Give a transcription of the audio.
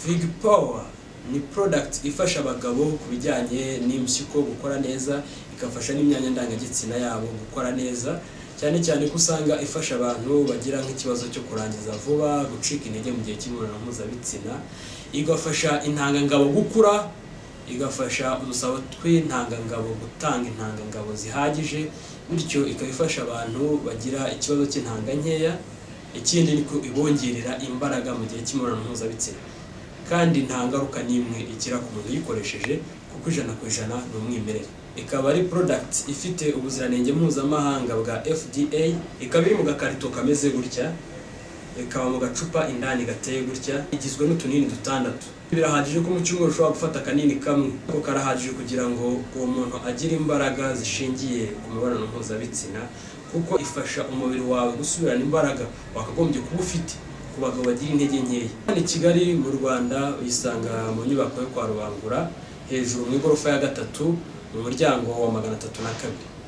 VIGPOWER ni product ifasha abagabo kubijyanye n'impyiko gukora neza, ikafasha n'imyanya ndangagitsina yabo gukora neza, cyane cyane ko usanga ifasha abantu bagira nk'ikibazo cyo kurangiza vuba, gucika intege mu gihe cy'imibonano mpuzabitsina, igafasha intangangabo gukura, igafasha udusabo tw'intangangabo gutanga intangangabo zihagije, bityo ikabifasha abantu bagira ikibazo cy'intanga nkeya. Ikindi ni ko ibongerera imbaraga mu gihe cy'imibonano mpuzabitsina, kandi nta ngaruka n'imwe igira ku muntu uyikoresheje kuko 100% ni umwimerere. Ikaba ari product ifite ubuziranenge mpuzamahanga bwa FDA, ikaba iri mu gakarito kameze gutya, ikaba mu gacupa indani gateye gutya, igizwe n'utunini dutandatu. Birahagije ko mu cyumweru ushobora gufata kanini kamwe, ko karahagije kugira ngo uwo muntu agire imbaraga zishingiye ku mibonano mpuzabitsina, kuko ifasha umubiri wawe gusubirana imbaraga wakagombye kuba ufite ku bagabo bagira intege nkeya. Hano i Kigali mu Rwanda uyisanga mu nyubako yo kwa Rubangura, hejuru mu igorofa ya 3 mu muryango wa 302.